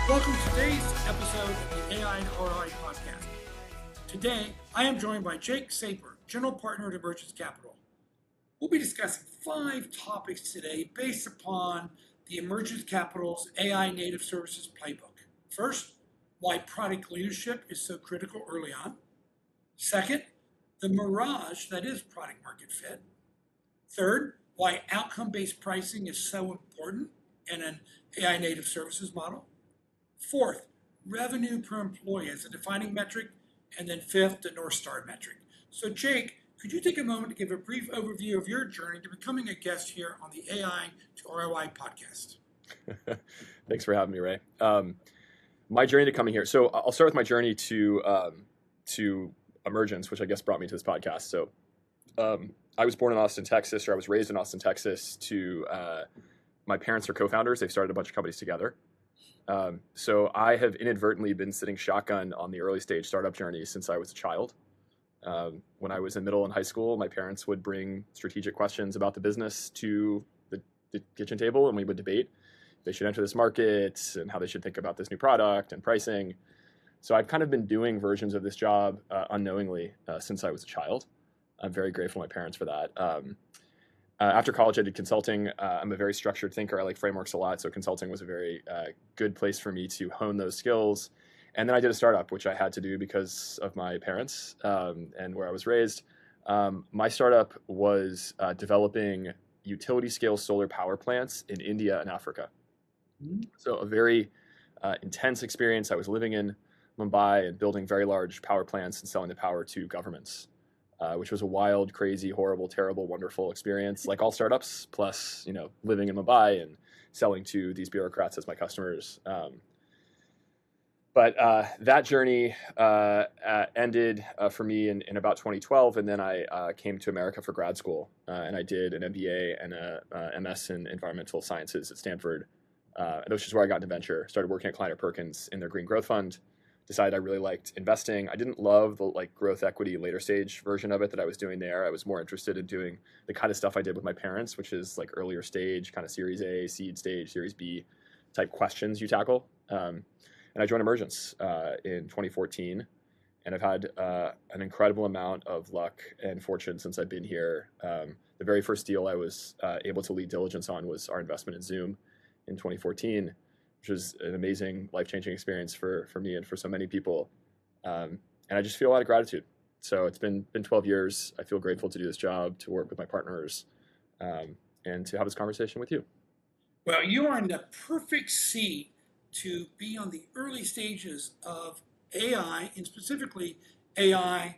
Welcome to today's episode of the AI and ROI podcast. Today, I am joined by Jake Saper, General Partner at Emergence Capital. We'll be discussing 5 topics today based upon the Emergence Capital's AI-Native Services Playbook. First, why product leadership is so critical early on. Second, the mirage that is product market fit. Third, why outcome-based pricing is so important in an AI-Native Services model. Fourth, revenue per employee as a defining metric. And then fifth, the North Star metric. So Jake, could you take a moment to give a brief overview of your journey to becoming a guest here on the AI to ROI podcast? Thanks for having me, Ray. My journey to coming here. So I'll start with my journey to Emergence, which I guess brought me to this podcast. So I was born in Austin, Texas, or I was raised in Austin, Texas. My parents are co-founders. They've started a bunch of companies together. So I have inadvertently been sitting shotgun on the early stage startup journey since I was a child. When I was in middle and high school, my parents would bring strategic questions about the business to the kitchen table, and we would debate if they should enter this market and how they should think about this new product and pricing. So I've kind of been doing versions of this job unknowingly since I was a child. I'm very grateful to my parents for that. After college, I did consulting. I'm a very structured thinker. I like frameworks a lot, so consulting was a very good place for me to hone those skills. And then I did a startup, which I had to do because of my parents and where I was raised. My startup was developing utility-scale solar power plants in India and Africa. So a very intense experience. I was living in Mumbai and building very large power plants and selling the power to governments. Which was a wild, crazy, horrible, terrible, wonderful experience, like all startups, plus, living in Mumbai and selling to these bureaucrats as my customers. But that journey ended for me in about 2012, and then I came to America for grad school, and I did an MBA and a MS in environmental sciences at Stanford, which is where I got into venture. Started working at Kleiner Perkins in their green growth fund. Decided I really liked investing. I didn't love the growth equity later stage version of it that I was doing there. I was more interested in doing the kind of stuff I did with my parents, which is earlier stage, kind of Series A, seed stage, Series B type questions you tackle. And I joined Emergence in 2014, and I've had an incredible amount of luck and fortune since I've been here. The very first deal I was able to lead diligence on was our investment in Zoom in 2014. Which was an amazing, life-changing experience for me and for so many people. And I just feel a lot of gratitude. So it's been 12 years. I feel grateful to do this job, to work with my partners, and to have this conversation with you. Well, you are in the perfect seat to be on the early stages of AI, and specifically AI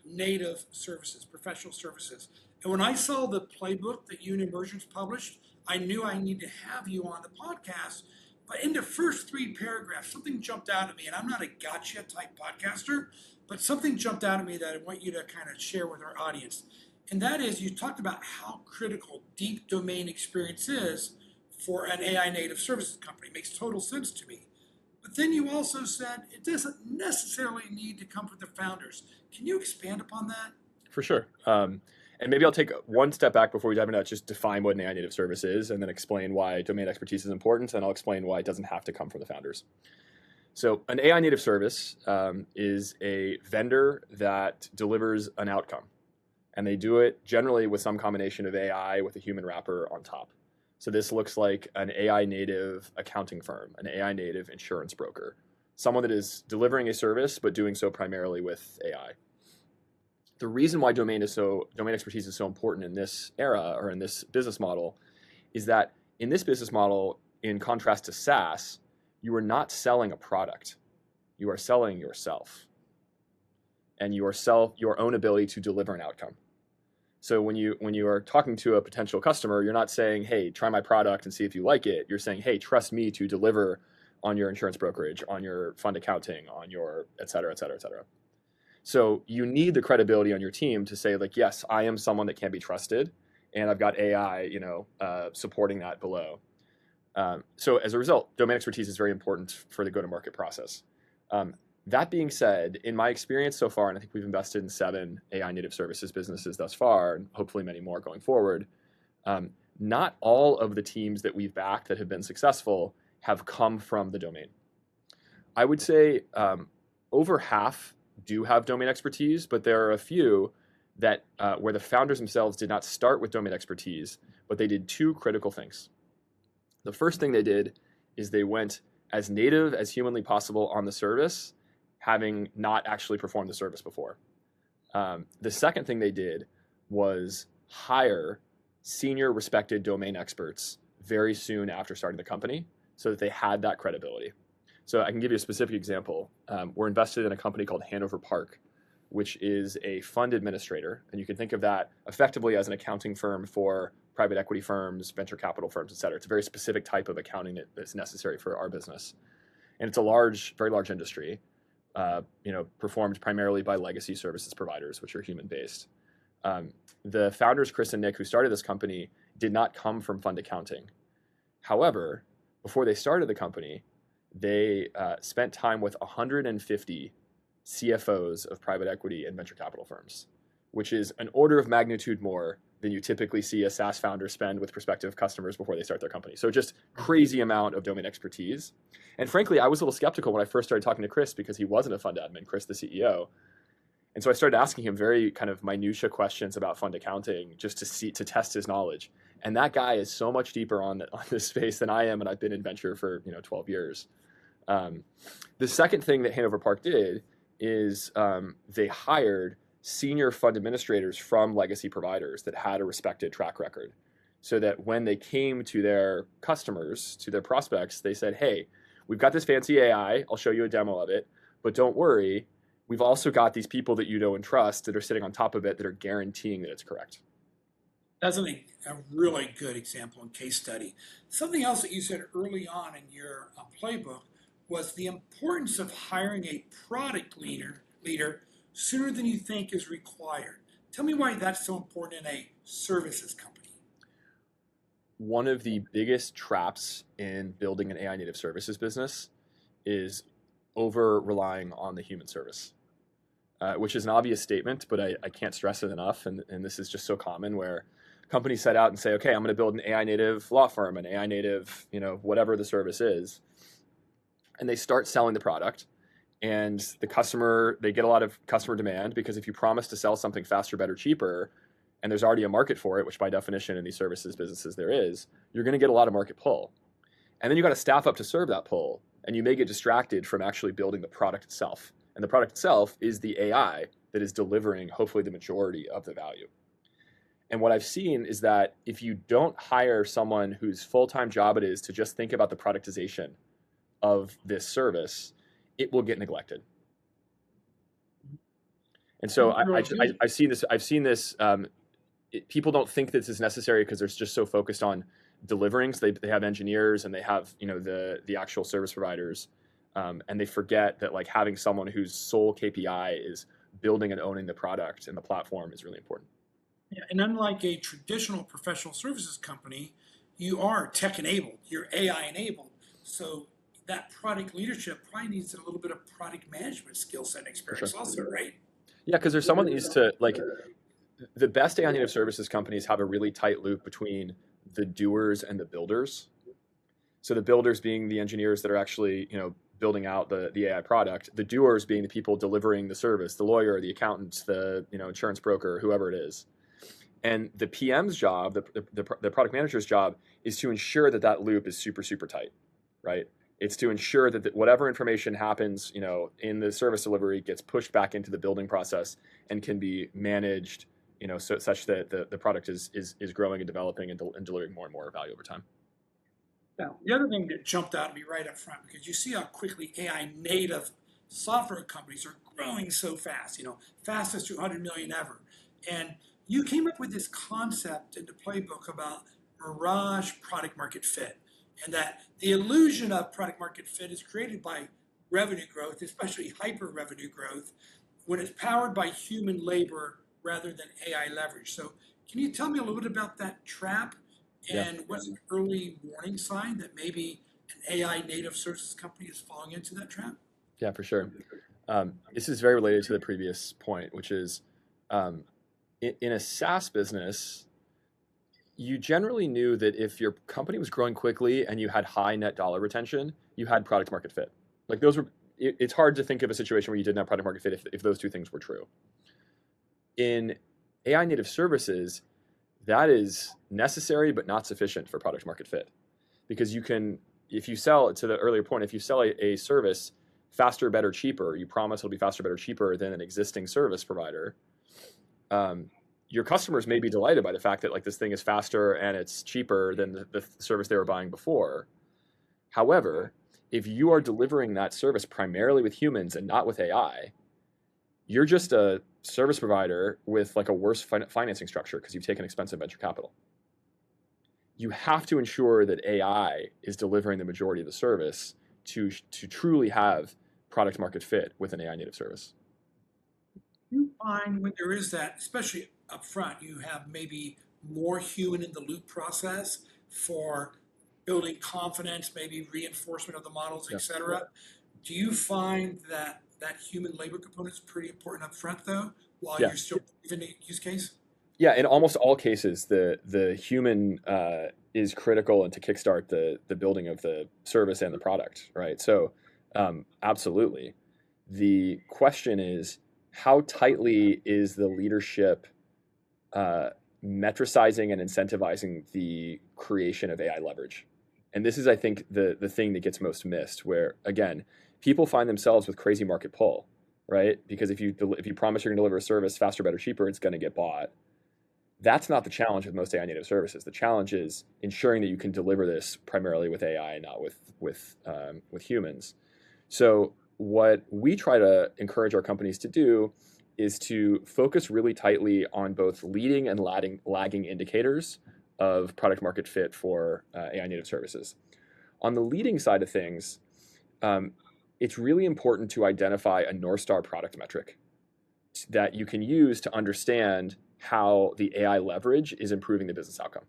native services, professional services. And when I saw the playbook that you and Emergence published, I knew I needed to have you on the podcast. But in the first 3 paragraphs, something jumped out at me, and I'm not a gotcha type podcaster, but something jumped out at me that I want you to kind of share with our audience. And that is, you talked about how critical deep domain experience is for an AI native services company. It makes total sense to me. But then you also said it doesn't necessarily need to come from the founders. Can you expand upon that? For sure. And maybe I'll take one step back before we dive into that, just define what an AI-native service is, and then explain why domain expertise is important, and I'll explain why it doesn't have to come from the founders. So an AI-native service is a vendor that delivers an outcome, and they do it generally with some combination of AI with a human wrapper on top. So this looks like an AI-native accounting firm, an AI-native insurance broker, someone that is delivering a service but doing so primarily with AI. The reason why domain expertise is so important in this era or in this business model is that in this business model, in contrast to SaaS, you are not selling a product. You are selling yourself and your own ability to deliver an outcome. So when you are talking to a potential customer, you're not saying, hey, try my product and see if you like it. You're saying, hey, trust me to deliver on your insurance brokerage, on your fund accounting, on your et cetera, et cetera, et cetera. So you need the credibility on your team to say, yes, I am someone that can be trusted, and I've got AI, supporting that below. So as a result, domain expertise is very important for the go-to-market process. That being said, in my experience so far, and I think we've invested in 7 AI native services businesses thus far, and hopefully many more going forward, not all of the teams that we've backed that have been successful have come from the domain. I would say over half do have domain expertise, but there are a few that where the founders themselves did not start with domain expertise, but they did 2 critical things. The first thing they did is they went as native as humanly possible on the service, having not actually performed the service before. The second thing they did was hire senior respected domain experts very soon after starting the company so that they had that credibility. So I can give you a specific example. We're invested in a company called Hanover Park, which is a fund administrator. And you can think of that effectively as an accounting firm for private equity firms, venture capital firms, et cetera. It's a very specific type of accounting that's necessary for our business. And it's a large, very large industry, performed primarily by legacy services providers, which are human-based. The founders, Chris and Nick, who started this company, did not come from fund accounting. However, before they started the company, they spent time with 150 CFOs of private equity and venture capital firms, which is an order of magnitude more than you typically see a SaaS founder spend with prospective customers before they start their company. So just crazy amount of domain expertise. And frankly, I was a little skeptical when I first started talking to Chris because he wasn't a fund admin, Chris, the CEO. And so I started asking him very kind of minutia questions about fund accounting just to test his knowledge. And that guy is so much deeper on this space than I am, and I've been in venture for 12 years. The second thing that Hanover Park did is they hired senior fund administrators from legacy providers that had a respected track record, so that when they came to their customers, to their prospects, they said, hey, we've got this fancy AI, I'll show you a demo of it, but don't worry, we've also got these people that you know and trust that are sitting on top of it that are guaranteeing that it's correct. That's a really good example and case study. Something else that you said early on in your playbook was the importance of hiring a product leader sooner than you think is required. Tell me why that's so important in a services company. One of the biggest traps in building an AI native services business is over relying on the human service, which is an obvious statement, but I can't stress it enough. And this is just so common where companies set out and say, okay, I'm going to build an AI native law firm, an AI native, whatever the service is. And they start selling the product, and they get a lot of customer demand, because if you promise to sell something faster, better, cheaper, and there's already a market for it, which by definition in these services businesses there is, you're going to get a lot of market pull. And then you got to staff up to serve that pull, and you may get distracted from actually building the product itself. And the product itself is the AI that is delivering hopefully the majority of the value. And what I've seen is that if you don't hire someone whose full-time job it is to just think about the productization of this service, it will get neglected. And so I've seen this. People don't think this is necessary because they're just so focused on delivering. So they have engineers and they have the actual service providers, and they forget that like having someone whose sole KPI is building and owning the product and the platform is really important. Yeah, and unlike a traditional professional services company, you are tech enabled, you're AI enabled. So that product leadership probably needs a little bit of product management skill set and experience also, right? Yeah, because there's someone that needs to, the best AI native services companies have a really tight loop between the doers and the builders. So the builders being the engineers that are actually, building out the AI product, the doers being the people delivering the service, the lawyer, the accountant, the insurance broker, whoever it is. And the PM's job, the product manager's job, is to ensure that loop is super, super tight, right? It's to ensure that whatever information happens, in the service delivery gets pushed back into the building process and can be managed, such that the product is growing and developing and delivering more and more value over time. Now, the other thing that jumped out at me right up front, because you see how quickly AI native software companies are growing so fast, fastest 200 million ever. And you came up with this concept in the playbook about mirage product market fit, and that the illusion of product market fit is created by revenue growth, especially hyper revenue growth, when it's powered by human labor rather than AI leverage. So can you tell me a little bit about that trap, and what's an early warning sign that maybe an AI native services company is falling into that trap? Yeah, for sure. This is very related to the previous point, which is in a SaaS business, you generally knew that if your company was growing quickly and you had high net dollar retention, you had product market fit. Like those were, it's hard to think of a situation where you didn't have product market fit if those two things were true. In AI native services, that is necessary but not sufficient for product market fit. Because you can, if you sell, to the earlier point, if you sell a service faster, better, cheaper, you promise it'll be faster, better, cheaper than an existing service provider, your customers may be delighted by the fact that like this thing is faster and it's cheaper than the service they were buying before. However, if you are delivering that service primarily with humans and not with AI, you're just a service provider with like a worse financing structure because you've taken expensive venture capital. You have to ensure that AI is delivering the majority of the service to truly have product market fit with an AI native service. You find when there is that, especially up front, you have maybe more human in the loop process for building confidence, maybe reinforcement of the models, et cetera. Do you find that that human labor component is pretty important up front, though, while you're still in the use case? Yeah, in almost all cases, the human is critical and to kickstart the building of the service and the product, right? So absolutely. The question is, how tightly is the leadership metricizing and incentivizing the creation of AI leverage? And this is, I think, the thing that gets most missed, where, again, people find themselves with crazy market pull, right? Because if you promise you're going to deliver a service faster, better, cheaper, it's going to get bought. That's not the challenge with most AI native services. The challenge is ensuring that you can deliver this primarily with AI and not with humans. So what we try to encourage our companies to do is to focus really tightly on both leading and lagging indicators of product market fit for AI native services. On the leading side of things, it's really important to identify a North Star product metric that you can use to understand how the AI leverage is improving the business outcome.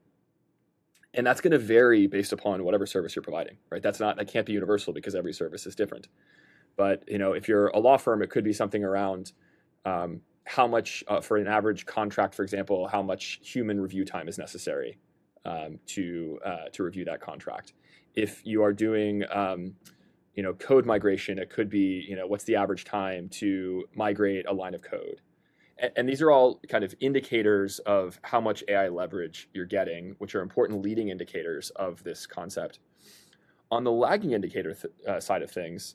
And that's going to vary based upon whatever service you're providing, right? That can't be universal because every service is different. But if you're a law firm, it could be something around how much, for an average contract, for example, how much human review time is necessary to review that contract. If you are doing code migration, it could be what's the average time to migrate a line of code. And these are all kind of indicators of how much AI leverage you're getting, which are important leading indicators of this concept. On the lagging indicator side of things,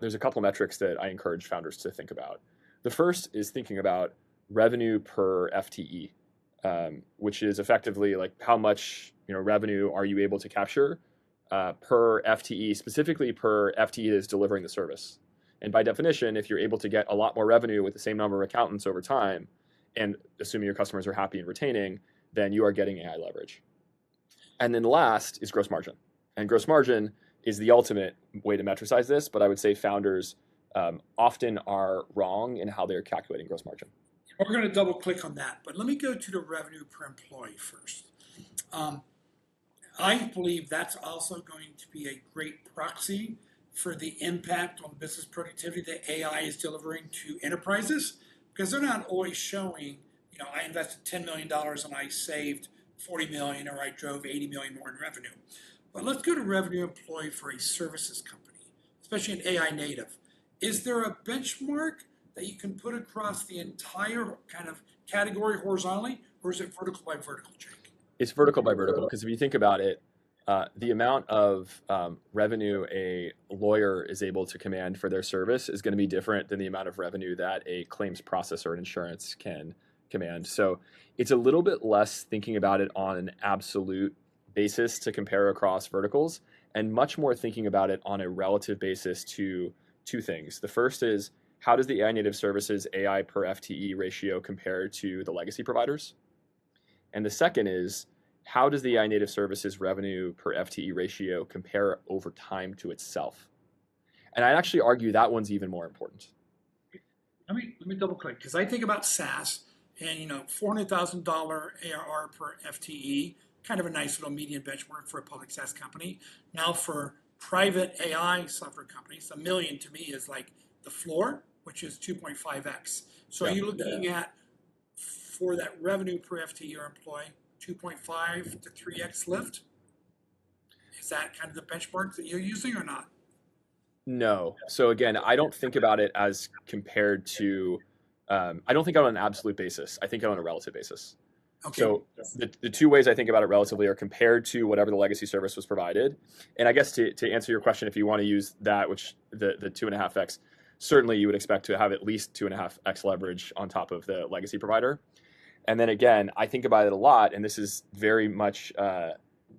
there's a couple metrics that I encourage founders to think about. The first is thinking about revenue per FTE, which is effectively like how much revenue are you able to capture per FTE, specifically per FTE that is delivering the service. And by definition, if you're able to get a lot more revenue with the same number of accountants over time, and assuming your customers are happy and retaining, then you are getting AI leverage. And then last is gross margin. And gross margin is the ultimate way to metricize this, but I would say founders often are wrong in how they're calculating gross margin. We're going to double click on that, but let me go to the revenue per employee first. I believe that's also going to be a great proxy for the impact on business productivity that AI is delivering to enterprises, because they're not always showing, I invested $10 million and I saved 40 million, or I drove 80 million more in revenue. But let's go to revenue employee for a services company, especially an AI native. Is there a benchmark that you can put across the entire kind of category horizontally, or is it vertical by vertical, Jake? It's vertical by vertical, because if you think about it, the amount of revenue a lawyer is able to command for their service is going to be different than the amount of revenue that a claims processor in insurance can command. So it's a little bit less thinking about it on an absolute basis to compare across verticals, and much more thinking about it on a relative basis to two things. The first is, how does the AI native services AI per FTE ratio compare to the legacy providers? And the second is, how does the AI native services revenue per FTE ratio compare over time to itself? And I'd actually argue that one's even more important. Let me double click, because I think about SaaS and $400,000 ARR per FTE, kind of a nice little median benchmark for a public SaaS company. Now for private AI software companies, $1 million to me is like the floor, which is 2.5x. So are Yeah. you looking at, for that revenue per FTE or employee, 2.5 to 3x lift? Is that kind of the benchmark that you're using or not? No. So again, I don't think about it as compared to, I don't think about it on an absolute basis. I think on a relative basis. Okay. So the two ways I think about it relatively are compared to whatever the legacy service was provided. And I guess to answer your question, if you want to use that, which the 2.5x, certainly you would expect to have at least 2.5x leverage on top of the legacy provider. And then again, I think about it a lot, and this is very much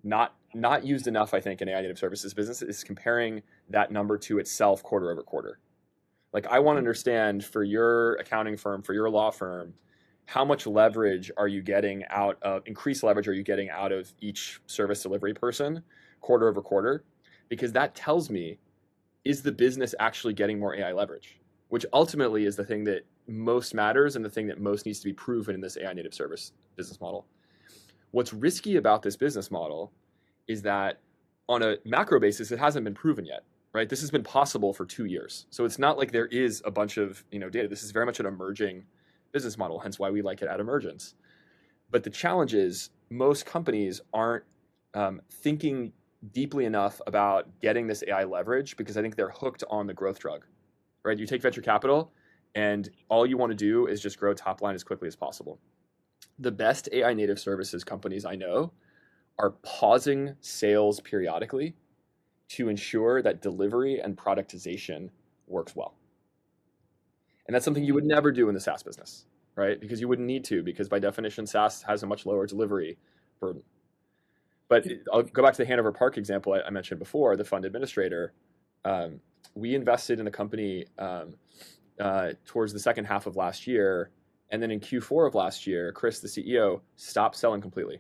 not used enough, I think, in AI-native services business, is comparing that number to itself quarter over quarter. Like, I want to understand for your accounting firm, for your law firm, how much leverage are you getting out of, increased leverage are you getting out of each service delivery person quarter over quarter? Because that tells me, is the business actually getting more AI leverage? Which ultimately is the thing that most matters and the thing that most needs to be proven in this AI-native service business model. What's risky about this business model is that on a macro basis, it hasn't been proven yet, right? This has been possible for 2 years. So it's not like there is a bunch of data. This is very much an emerging business model, hence why we like it at Emergence. But the challenge is most companies aren't thinking deeply enough about getting this AI leverage because I think they're hooked on the growth drug, right? You take venture capital and all you want to do is just grow top line as quickly as possible. The best AI native services companies I know are pausing sales periodically to ensure that delivery and productization works well. And that's something you would never do in the SaaS business, right? Because you wouldn't need to, because by definition, SaaS has a much lower delivery burden. But I'll go back to the Hanover Park example I mentioned before, the fund administrator. We invested in the company towards the second half of last year. And then in Q4 of last year, Chris, the CEO, stopped selling completely.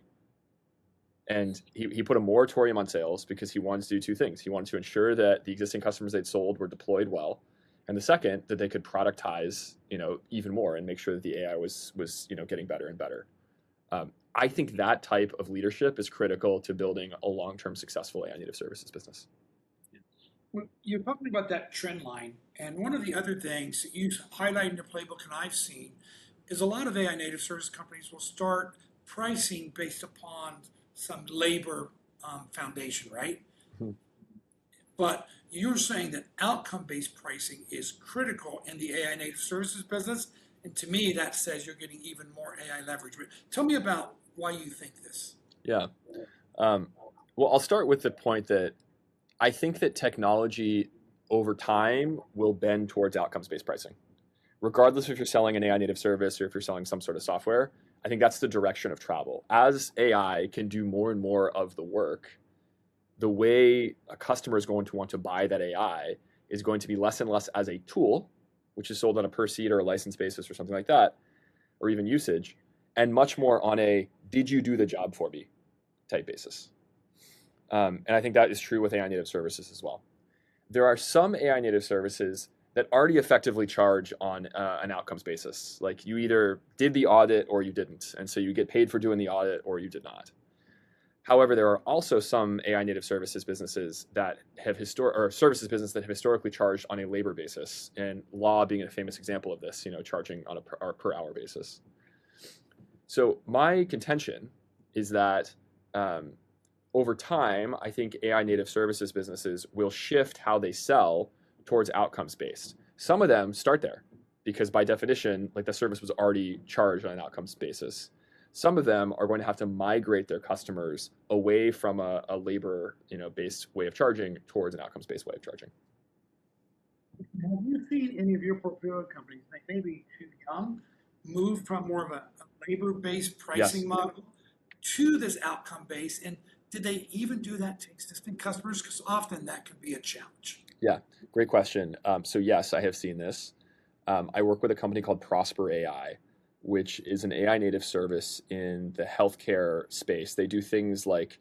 And he put a moratorium on sales because he wanted to do two things. He wanted to ensure that the existing customers they'd sold were deployed well. And the second, that they could productize, even more and make sure that the AI was getting better and better. I think that type of leadership is critical to building a long-term successful AI-native services business. Well, you're talking about that trend line, and one of the other things that you highlight in your playbook and I've seen is a lot of AI-native service companies will start pricing based upon some labor foundation, right? Mm-hmm. But you're saying that outcome-based pricing is critical in the AI-native services business, and to me, that says you're getting even more AI leverage. But tell me about why you think this. Yeah. Well, I'll start with the point that I think that technology over time will bend towards outcomes-based pricing. Regardless if you're selling an AI-native service or if you're selling some sort of software, I think that's the direction of travel. As AI can do more and more of the work, the way a customer is going to want to buy that AI is going to be less and less as a tool, which is sold on a per seat or a license basis or something like that, or even usage, and much more on a did you do the job for me type basis. And I think that is true with AI-native services as well. There are some AI-native services that already effectively charge on an outcomes basis. Like you either did the audit or you didn't. And so you get paid for doing the audit or you did not. However, there are also some AI-native services businesses that have services business that have historically charged on a labor basis, and law being a famous example of this, charging on a per hour basis. So my contention is that over time, I think AI-native services businesses will shift how they sell towards outcomes-based. Some of them start there because by definition, like the service was already charged on an outcomes basis. Some of them are going to have to migrate their customers away from a labor, based way of charging towards an outcomes-based way of charging. Have you seen any of your portfolio companies, like maybe too young, move from more of a labor-based pricing model to this outcome-based? And did they even do that to existing customers? Because often that can be a challenge. Yeah, great question. So yes, I have seen this. I work with a company called Prosper AI, which is an AI native service in the healthcare space. They do things like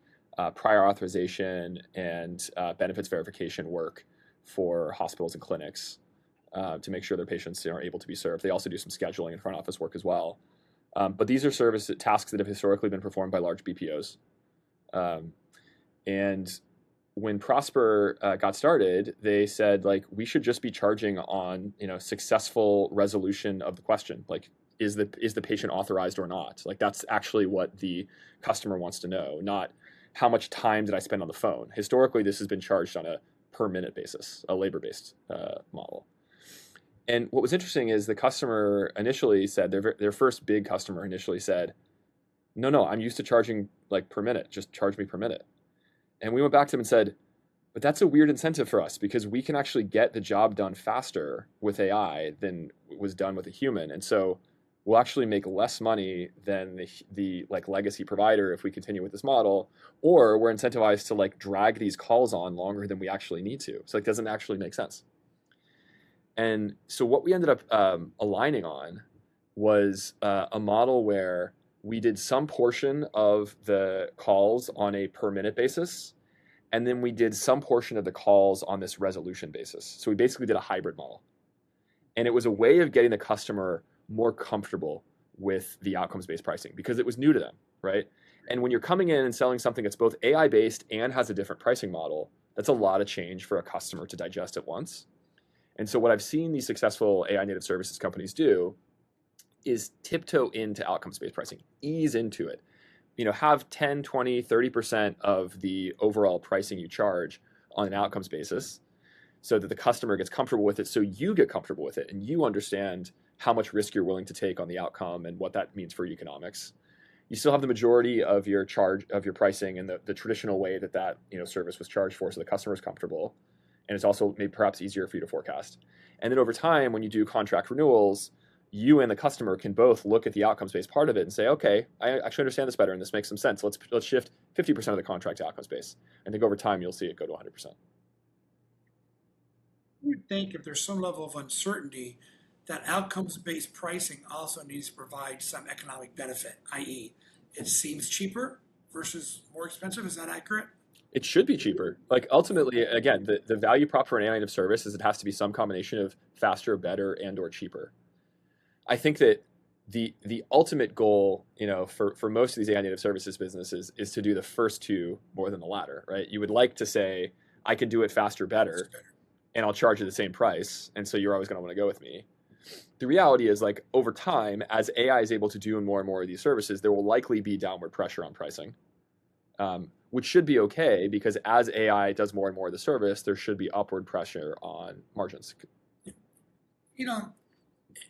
prior authorization and benefits verification work for hospitals and clinics to make sure their patients are able to be served. They also do some scheduling and front office work as well. But these are tasks that have historically been performed by large BPOs. And when Prosper got started, they said like we should just be charging on successful resolution of the question, like is the patient authorized or not? Like that's actually what the customer wants to know, not how much time did I spend on the phone. Historically, this has been charged on a per minute basis, a labor based model. And what was interesting is the customer initially said their first big customer initially said, no, I'm used to charging like per minute, just charge me per minute. And we went back to them and said, but that's a weird incentive for us because we can actually get the job done faster with AI than was done with a human. And so we'll actually make less money than the like legacy provider if we continue with this model, or we're incentivized to like drag these calls on longer than we actually need to. So it doesn't actually make sense. And so what we ended up aligning on was a model where we did some portion of the calls on a per minute basis, and then we did some portion of the calls on this resolution basis. So we basically did a hybrid model. And it was a way of getting the customer more comfortable with the outcomes-based pricing because it was new to them, right? And when you're coming in and selling something that's both AI-based and has a different pricing model, that's a lot of change for a customer to digest at once. And so what I've seen these successful AI-native services companies do is tiptoe into outcomes-based pricing, ease into it. Have 10, 20, 30% of the overall pricing you charge on an outcomes basis so that the customer gets comfortable with it, so you get comfortable with it and you understand how much risk you're willing to take on the outcome and what that means for economics. You still have the majority of your pricing in the traditional way that service was charged for, so the customer is comfortable. And it's also maybe perhaps easier for you to forecast. And then over time, when you do contract renewals, you and the customer can both look at the outcomes-based part of it and say, okay, I actually understand this better and this makes some sense. Let's shift 50% of the contract to outcomes-based. I think over time, you'll see it go to 100%. You would think if there's some level of uncertainty, that outcomes-based pricing also needs to provide some economic benefit, i.e., it seems cheaper versus more expensive. Is that accurate? It should be cheaper. Like ultimately, again, the value prop for an AI-native service is it has to be some combination of faster, better, and or cheaper. I think that the ultimate goal, for most of these AI-native services businesses is to do the first two more than the latter, right? You would like to say, I can do it faster, better, and I'll charge you the same price, and so you're always going to want to go with me. The reality is, like, over time, as AI is able to do more and more of these services, there will likely be downward pressure on pricing, which should be okay because as AI does more and more of the service, there should be upward pressure on margins.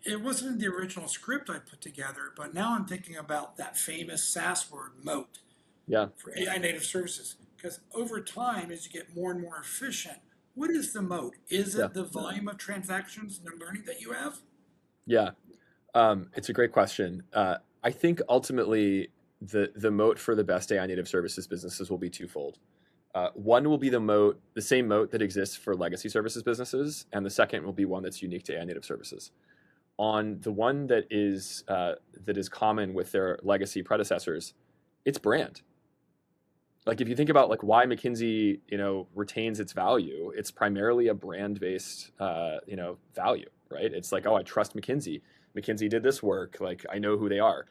It wasn't in the original script I put together, but now I'm thinking about that famous SaaS word, moat, for AI-native services. Because over time, as you get more and more efficient, what is the moat? Is it the volume of transactions and the learning that you have? Yeah, it's a great question. I think ultimately the moat for the best AI-native services businesses will be twofold. One will be the same moat that exists for legacy services businesses, and the second will be one that's unique to AI-native services. On the one that is common with their legacy predecessors, it's brand. Like if you think about like why McKinsey retains its value, it's primarily a brand-based value, right? It's like, oh, I trust McKinsey. McKinsey did this work, like I know who they are.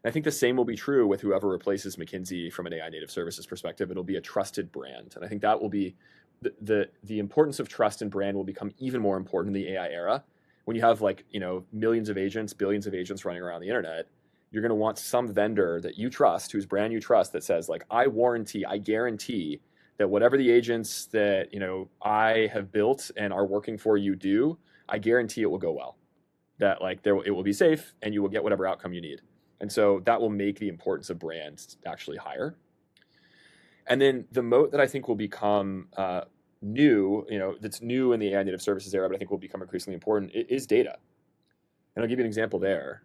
And I think the same will be true with whoever replaces McKinsey from an AI-native services perspective. It'll be a trusted brand, and I think that will be the importance of trust and brand will become even more important in the AI era. When you have millions of agents, billions of agents running around the internet, you're going to want some vendor that you trust, whose brand you trust, that says like, I guarantee that whatever the agents that I have built and are working for you do, I guarantee it will go well. That it will be safe and you will get whatever outcome you need. And so that will make the importance of brands actually higher. And then the moat that I think will become new, that's new in the AI-native services era, but I think will become increasingly important is data. And I'll give you an example there.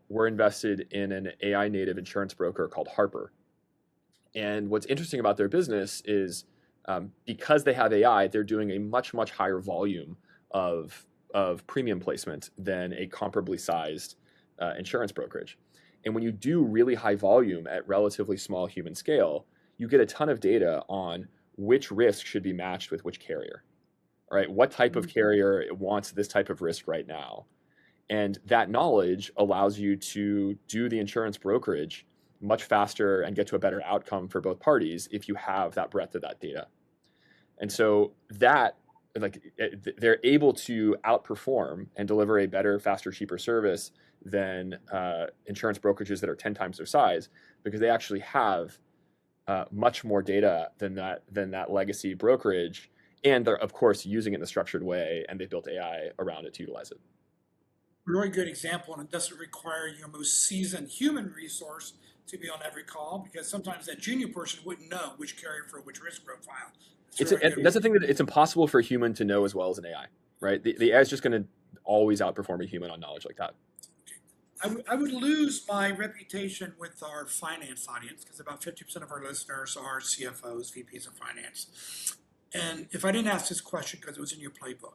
We're invested in an AI-native insurance broker called Harper. And what's interesting about their business is because they have AI, they're doing a much, much higher volume of premium placement than a comparably sized insurance brokerage. And when you do really high volume at relatively small human scale, you get a ton of data on which risk should be matched with which carrier, right? What type of carrier wants this type of risk right now? And that knowledge allows you to do the insurance brokerage much faster and get to a better outcome for both parties if you have that breadth of that data. And so that, like, they're able to outperform and deliver a better, faster, cheaper service than insurance brokerages that are 10 times their size, because they actually have much more data than that legacy brokerage, and they're of course using it in a structured way, and they built AI around it to utilize it. Really good example, and it doesn't require your most seasoned human resource to be on every call, because sometimes that junior person wouldn't know which carrier for which risk profile. That's the thing, that it's impossible for a human to know as well as an AI, right? The AI is just going to always outperform a human on knowledge like that. I would lose my reputation with our finance audience, because about 50% of our listeners are CFOs, VPs of finance. And if I didn't ask this question, because it was in your playbook,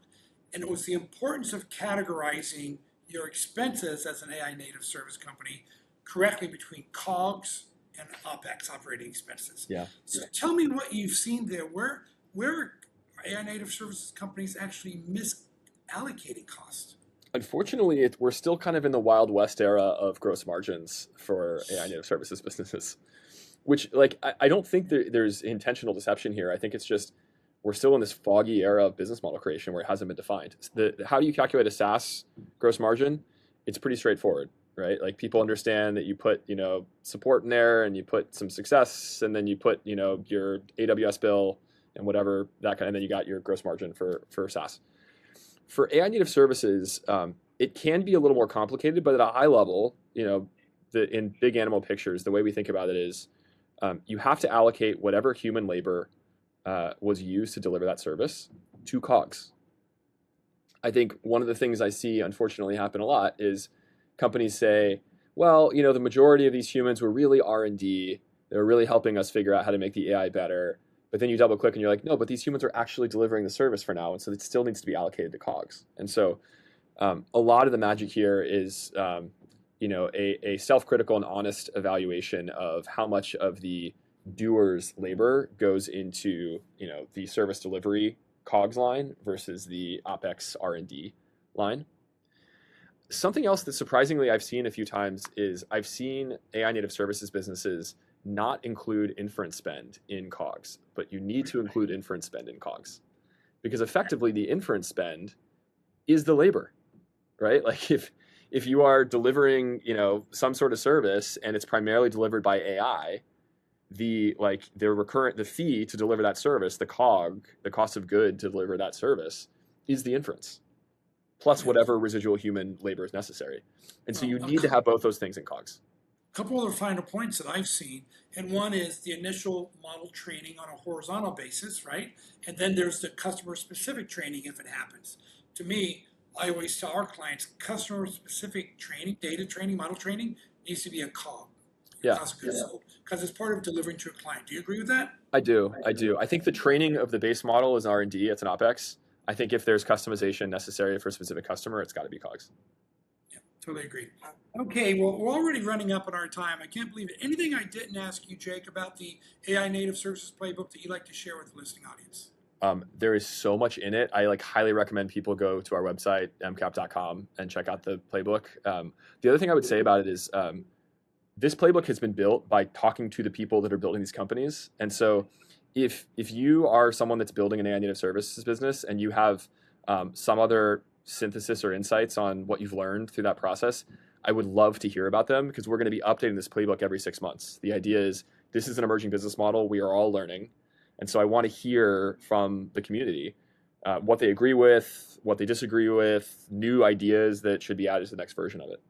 and it was the importance of categorizing your expenses as an AI native service company correctly between COGS and OPEX, operating expenses. Yeah. So tell me what you've seen there. Where AI native services companies actually misallocating costs? Unfortunately, we're still kind of in the Wild West era of gross margins for AI native services businesses, which, like, I don't think there's intentional deception here. I think it's just we're still in this foggy era of business model creation where it hasn't been defined. How do you calculate a SaaS gross margin? It's pretty straightforward, right? Like, people understand that you put, support in there, and you put some success, and then you put, your AWS bill and whatever that kind, and then you got your gross margin for SaaS. For AI native services, it can be a little more complicated, but at a high level, in big animal pictures, the way we think about it is you have to allocate whatever human labor was used to deliver that service to COGS. I think one of the things I see, unfortunately, happen a lot is companies say, well, the majority of these humans were really R&D. They were really helping us figure out how to make the AI better. But then you double click and you're like, no, but these humans are actually delivering the service for now. And so it still needs to be allocated to COGS. And so a lot of the magic here is, a self-critical and honest evaluation of how much of the doer's labor goes into, the service delivery COGS line versus the OpEx R&D line. Something else that surprisingly I've seen a few times is I've seen AI native services businesses not include inference spend in COGS, but you need to include inference spend in COGS, because effectively the inference spend is the labor, right? Like, if you are delivering, some sort of service and it's primarily delivered by AI, the fee to deliver that service, the COG, the cost of good to deliver that service, is the inference, plus whatever residual human labor is necessary. And so you need to have both those things in COGS. Couple other final points that I've seen, and one is the initial model training on a horizontal basis, right? And then there's the customer-specific training if it happens. To me, I always tell our clients, customer-specific training, data training, model training needs to be a COG, cost of goods sold, because it's part of delivering to a client. Do you agree with that? I do. I think the training of the base model is R&D, it's an OpEx. I think if there's customization necessary for a specific customer, it's got to be COGS. Totally agree. Okay, well, we're already running up on our time. I can't believe it. Anything I didn't ask you, Jake, about the AI Native Services Playbook that you'd like to share with the listening audience? There is so much in it. I highly recommend people go to our website, mcap.com, and check out the playbook. The other thing I would say about it is this playbook has been built by talking to the people that are building these companies. And so if you are someone that's building an AI Native Services business and you have some other synthesis or insights on what you've learned through that process, I would love to hear about them, because we're going to be updating this playbook every 6 months. The idea is this is an emerging business model. We are all learning. And so I want to hear from the community what they agree with, what they disagree with, new ideas that should be added to the next version of it.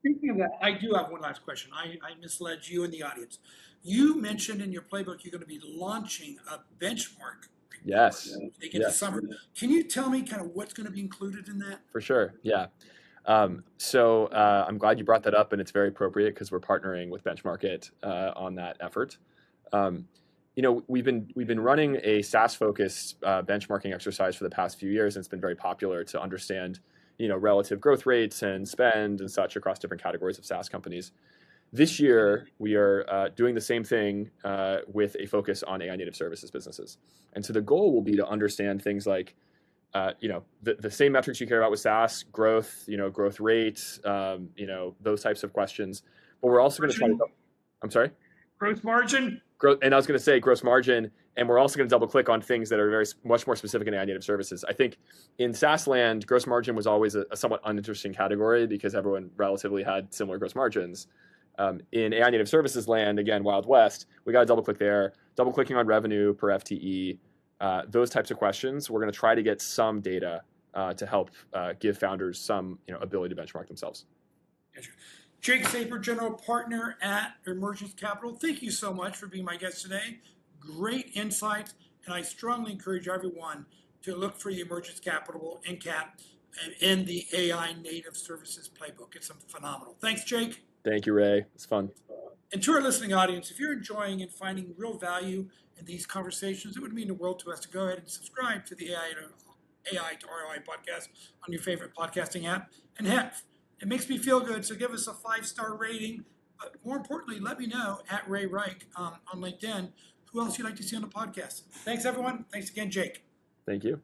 Speaking of that, I do have one last question. I misled you and the audience. You mentioned in your playbook you're going to be launching a benchmark. Yes. This summer. Can you tell me kind of what's going to be included in that? For sure. Yeah. So I'm glad you brought that up, and it's very appropriate because we're partnering with Benchmark on that effort. We've been running a SaaS-focused benchmarking exercise for the past few years, and it's been very popular to understand, relative growth rates and spend and such across different categories of SaaS companies. This year, we are doing the same thing with a focus on AI native services businesses. And so the goal will be to understand things like, the same metrics you care about with SaaS, growth, growth rate, those types of questions. But we're also going to try to, I'm sorry? Gross margin? And I was going to say gross margin And we're also going to double click on things that are much more specific in AI-native services. I think in SaaS land, gross margin was always a somewhat uninteresting category because everyone relatively had similar gross margins. In AI-native services land, again, Wild West, we got to double click there. Double clicking on revenue per FTE, those types of questions. We're going to try to get some data to help give founders some ability to benchmark themselves. Jake Saper, General Partner at Emergence Capital. Thank you so much for being my guest today. Great insights, and I strongly encourage everyone to look for the Emergence Capital NCAP and the AI-Native Services Playbook. It's phenomenal. Thanks, Jake. Thank you, Ray. It's fun. And to our listening audience, if you're enjoying and finding real value in these conversations, it would mean the world to us to go ahead and subscribe to the AI to ROI podcast on your favorite podcasting app. And heck, it makes me feel good, so give us a 5-star rating. But more importantly, let me know at Ray Rike on LinkedIn who else you'd like to see on the podcast. Thanks, everyone. Thanks again, Jake. Thank you.